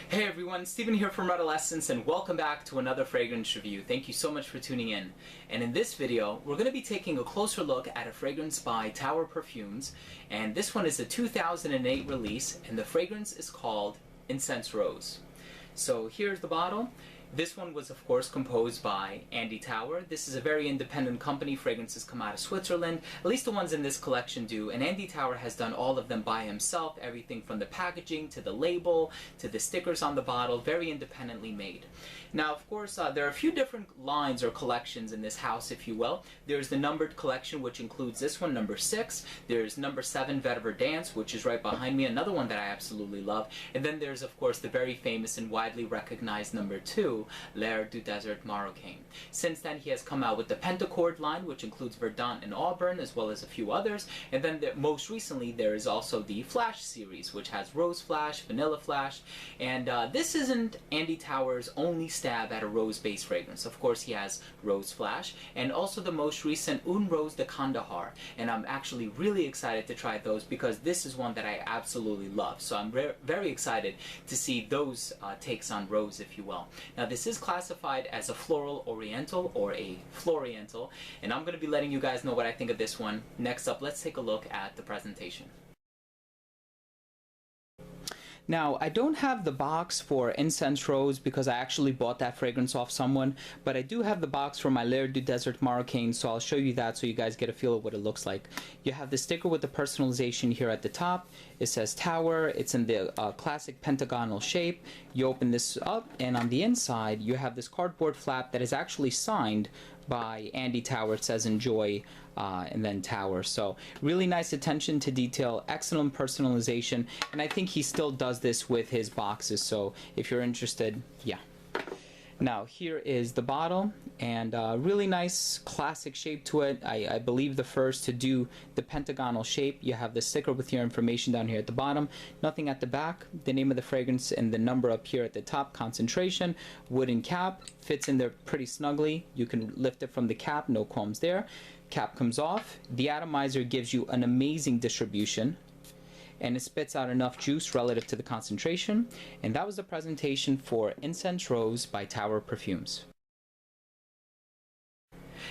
Hey everyone, Steven here from Versatility and welcome back to another fragrance review. Thank you so much for tuning in. And in this video, we're going to be taking a closer look at a fragrance by Tower Perfumes. And this one is a 2008 release, and the fragrance is called Incense Rose. So here's the bottle. This one was, of course, composed by Andy Tower. This is a very independent company. Fragrances come out of Switzerland. At least the ones in this collection do. And Andy Tower has done all of them by himself. Everything from the packaging to the label to the stickers on the bottle. Very independently made. Now, of course, there are a few different lines or collections in this house, if you will. There's the numbered collection, which includes this one, number 6. There's number 7, Vetiver Dance, which is right behind me, another one that I absolutely love. And then there's, of course, the very famous and widely recognized number 2, Mer Note Marocain. Since then, he has come out with the Pentachord line, which includes Verdant and Auburn, as well as a few others. And then most recently, there is also the Flash series, which has Rose Flash, Vanilla Flash. And this isn't Andy Tower's only stab at a rose-based fragrance. Of course, he has Rose Flash, and also the most recent Un Rose de Kandahar. And I'm actually really excited to try those because this is one that I absolutely love. So I'm very excited to see those takes on rose, if you will. Now, this is classified as a floral oriental or a floriental, and I'm going to be letting you guys know what I think of this one. Next up, let's take a look at the presentation. Now, I don't have the box for Incense Rose because I actually bought that fragrance off someone, but I do have the box for my Mer Note Marocain, so I'll show you that so you guys get a feel of what it looks like. You have the sticker with the personalization here at the top. It says Tower. It's in the classic pentagonal shape. You open this up, and on the inside, you have this cardboard flap that is actually signed by Andy Tower. It says Enjoy and then Tower. So really nice attention to detail, excellent personalization, and I think he still does this with his boxes, so if you're interested, yeah. Now here is the bottle, and really nice classic shape to it. I believe the first to do the pentagonal shape. You have the sticker with your information down here at the bottom, nothing at the back, the name of the fragrance and the number up here at the top, concentration, wooden cap, fits in there pretty snugly. You can lift it from the cap, no qualms there. Cap comes off. The atomizer gives you an amazing distribution, and it spits out enough juice relative to the concentration. And that was the presentation for Incense Rose by Tower Perfumes.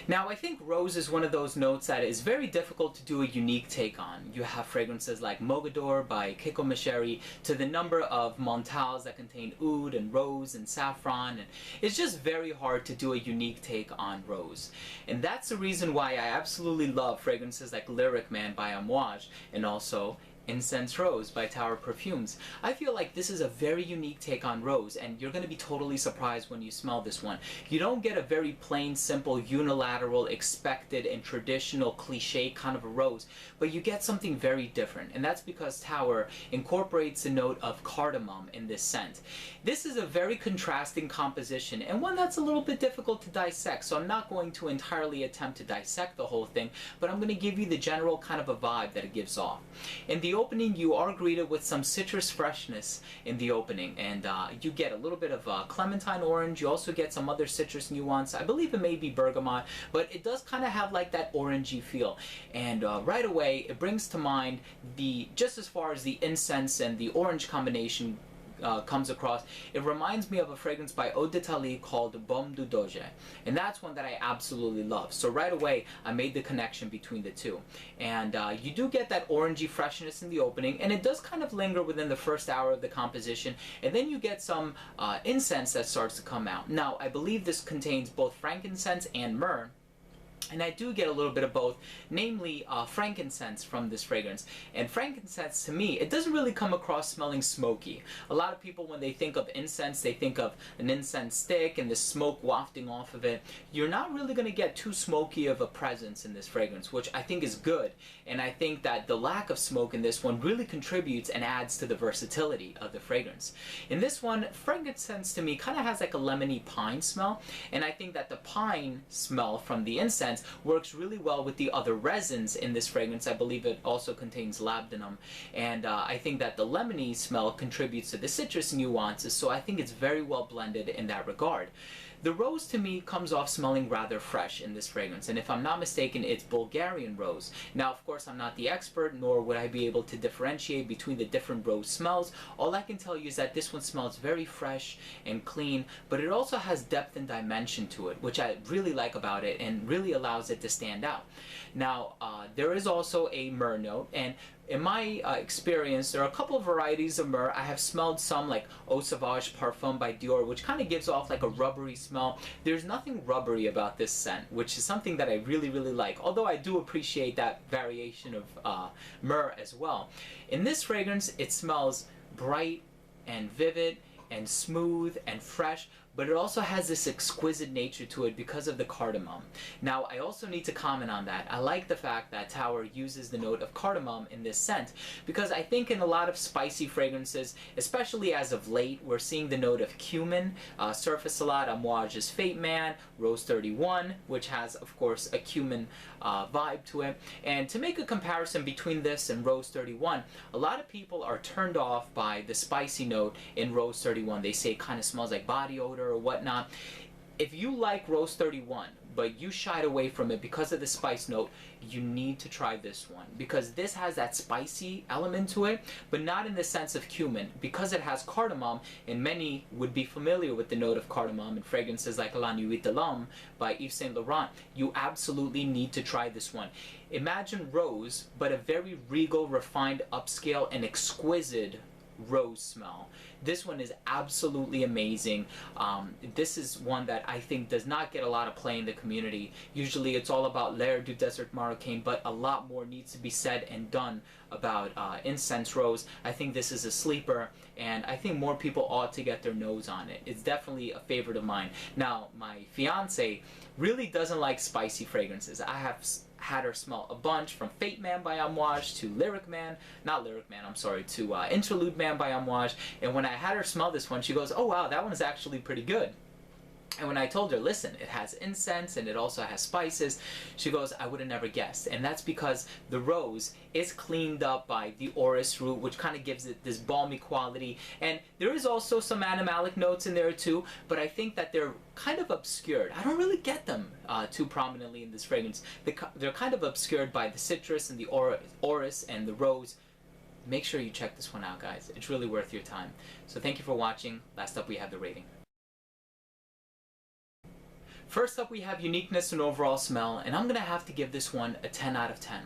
Now, I think rose is one of those notes that is very difficult to do a unique take on. You have fragrances like Mogador by Kiko Mesheri, to the number of Montals that contain oud and rose and saffron, and it's just very hard to do a unique take on rose. And that's the reason why I absolutely love fragrances like Lyric Man by Amouage, and also Incense Rose by Tower Perfumes. I feel like this is a very unique take on rose, and you're going to be totally surprised when you smell this one. You don't get a very plain, simple, unilateral, expected, and traditional cliche kind of a rose, but you get something very different, and that's because Tower incorporates a note of cardamom in this scent. This is a very contrasting composition, and one that's a little bit difficult to dissect, so I'm not going to entirely attempt to dissect the whole thing, but I'm going to give you the general kind of a vibe that it gives off. In the opening, you are greeted with some citrus freshness in the opening, and you get a little bit of clementine orange. You also get some other citrus nuance. I believe it may be bergamot, but it does kind of have like that orangey feel. And right away, it brings to mind just as far as the incense and the orange combination comes across, it reminds me of a fragrance by Eau d'Italie called Baume du Doge, and that's one that I absolutely love. So right away, I made the connection between the two. And you do get that orangey freshness in the opening, and it does kind of linger within the first hour of the composition, and then you get some incense that starts to come out. Now, I believe this contains both frankincense and myrrh, and I do get a little bit of both, namely frankincense from this fragrance. And frankincense, to me, it doesn't really come across smelling smoky. A lot of people, when they think of incense, they think of an incense stick and the smoke wafting off of it. You're not really going to get too smoky of a presence in this fragrance, which I think is good. And I think that the lack of smoke in this one really contributes and adds to the versatility of the fragrance. In this one, frankincense to me kind of has like a lemony pine smell, and I think that the pine smell from the incense works really well with the other resins in this fragrance. I believe it also contains labdanum, and I think that the lemony smell contributes to the citrus nuances, so I think it's very well blended in that regard. The rose to me comes off smelling rather fresh in this fragrance, and if I'm not mistaken, it's Bulgarian rose. Now, of course, I'm not the expert, nor would I be able to differentiate between the different rose smells. All I can tell you is that this one smells very fresh and clean, but it also has depth and dimension to it, which I really like about it and really allows it to stand out. Now, there is also a Mer Note, and in my experience, there are a couple of varieties of myrrh. I have smelled some like Eau Sauvage Parfum by Dior, which kind of gives off like a rubbery smell. There's nothing rubbery about this scent, which is something that I really, really like, although I do appreciate that variation of myrrh as well. In this fragrance, it smells bright and vivid and smooth and fresh, but it also has this exquisite nature to it because of the cardamom. Now, I also need to comment on that. I like the fact that Tower uses the note of cardamom in this scent, because I think in a lot of spicy fragrances, especially as of late, we're seeing the note of cumin surface a lot. Amouage's Fate Man, Rose 31, which has, of course, a cumin vibe to it. And to make a comparison between this and Rose 31, a lot of people are turned off by the spicy note in Rose 31. They say it kind of smells like body odor or whatnot. If you like Rose 31, but you shied away from it because of the spice note, you need to try this one, because this has that spicy element to it, but not in the sense of cumin, because it has cardamom, and many would be familiar with the note of cardamom in fragrances like La Nuit de l'Homme by Yves Saint Laurent. You absolutely need to try this one. Imagine rose, but a very regal, refined, upscale, and exquisite rose smell. This one is absolutely amazing. This is one that I think does not get a lot of play in the community. Usually it's all about L'air du Desert Marocain, but a lot more needs to be said and done about Incense Rose. I think this is a sleeper, and I think more people ought to get their nose on it. It's definitely a favorite of mine. Now, my fiance really doesn't like spicy fragrances. I have had her smell a bunch, from Fate Man by Amouage to Interlude Man by Amouage, and when I had her smell this one, she goes, "Oh wow, that one is actually pretty good." And when I told her, listen, it has incense and it also has spices, she goes, "I would have never guessed." And that's because the rose is cleaned up by the orris root, which kind of gives it this balmy quality. And there is also some animalic notes in there too, but I think that they're kind of obscured. I don't really get them too prominently in this fragrance. They're kind of obscured by the citrus and the orris and the rose. Make sure you check this one out, guys. It's really worth your time. So thank you for watching. Last up, we have the rating. First up, we have uniqueness and overall smell, and I'm going to have to give this one a 10 out of 10.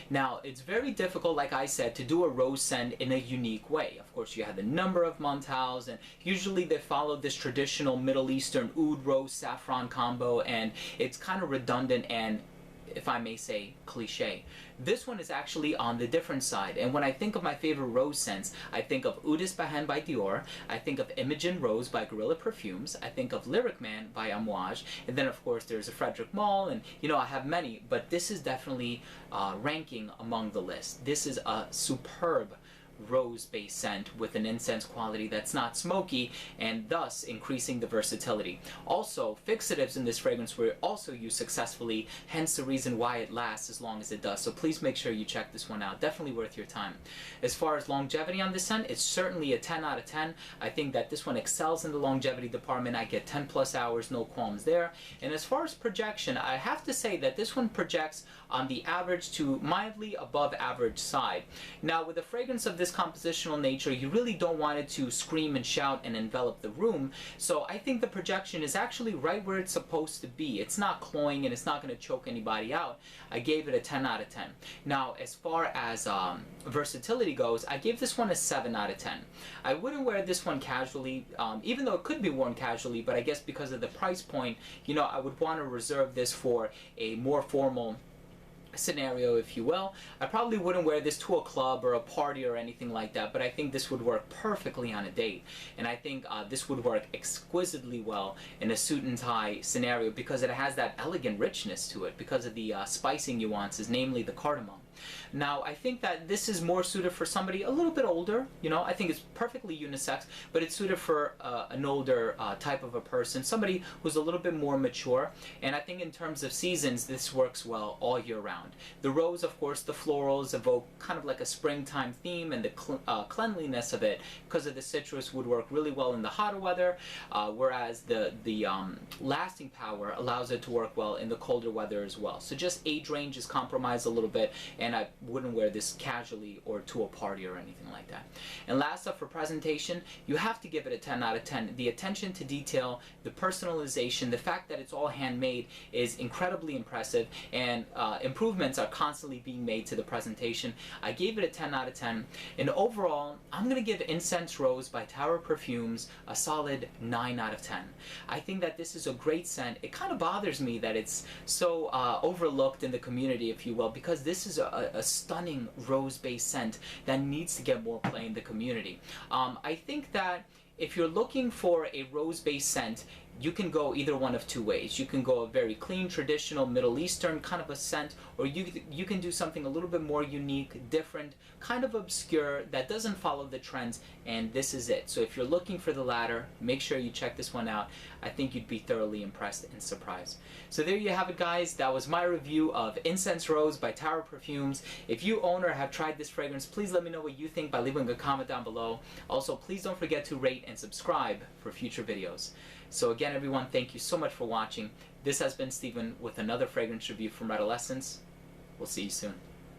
Now, it's very difficult, like I said, to do a rose scent in a unique way. Of course, you have the number of Montals, and usually they follow this traditional Middle Eastern oud, rose, saffron combo, and it's kind of redundant and, if I may say, cliche. This one is actually on the different side, and when I think of my favorite rose scents, I think of Oud Ispahan by Dior, I think of Imogen Rose by Guerrilla Perfumes, I think of Lyric Man by Amouage, and then of course there's a Frederic Malle, and you know, I have many, but this is definitely ranking among the list. This is a superb rose-based scent with an incense quality that's not smoky, and thus increasing the versatility. Also, fixatives in this fragrance were also used successfully, hence the reason why it lasts as long as it does. So please make sure you check this one out. Definitely worth your time. As far as longevity on this scent, it's certainly a 10 out of 10. I think that this one excels in the longevity department. I get 10 plus hours, no qualms there. And as far as projection, I have to say that this one projects on the average to mildly above average side. Now, with a fragrance of this compositional nature, you really don't want it to scream and shout and envelop the room, so I think the projection is actually right where it's supposed to be. It's not cloying and it's not going to choke anybody out. I gave it a 10 out of 10. Now, as far as versatility goes, I gave this one a 7 out of 10. I wouldn't wear this one casually, even though it could be worn casually, but I guess because of the price point, you know, I would want to reserve this for a more formal scenario, if you will. I probably wouldn't wear this to a club or a party or anything like that, but I think this would work perfectly on a date, and I think this would work exquisitely well in a suit and tie scenario because it has that elegant richness to it because of the spicing nuances, namely the cardamom. Now, I think that this is more suited for somebody a little bit older. You know, I think it's perfectly unisex, but it's suited for an older type of a person, somebody who's a little bit more mature. And I think in terms of seasons, this works well all year round. The rose, of course, the florals evoke kind of like a springtime theme, and the cleanliness of it, because of the citrus, would work really well in the hotter weather, whereas the lasting power allows it to work well in the colder weather as well. So just age range is compromised a little bit, and I wouldn't wear this casually or to a party or anything like that. And last up, for presentation, you have to give it a 10 out of 10. The attention to detail, the personalization, the fact that it's all handmade is incredibly impressive, and improvements are constantly being made to the presentation. I gave it a 10 out of 10, and overall, I'm going to give Incense Rose by Tower Perfumes a solid 9 out of 10. I think that this is a great scent. It kind of bothers me that it's so overlooked in the community, if you will, because this is a stunning rose-based scent that needs to get more play in the community. I think that if you're looking for a rose-based scent, you can go either one of two ways. You can go a very clean, traditional, Middle Eastern kind of a scent, or you can do something a little bit more unique, different, kind of obscure, that doesn't follow the trends, and this is it. So if you're looking for the latter, make sure you check this one out. I think you'd be thoroughly impressed and surprised. So there you have it, guys. That was my review of Incense Rose by Tower Perfumes. If you own or have tried this fragrance, please let me know what you think by leaving a comment down below. Also, please don't forget to rate and subscribe for future videos. So again, everyone, thank you so much for watching. This has been Steven with another fragrance review from Adolescence. We'll see you soon.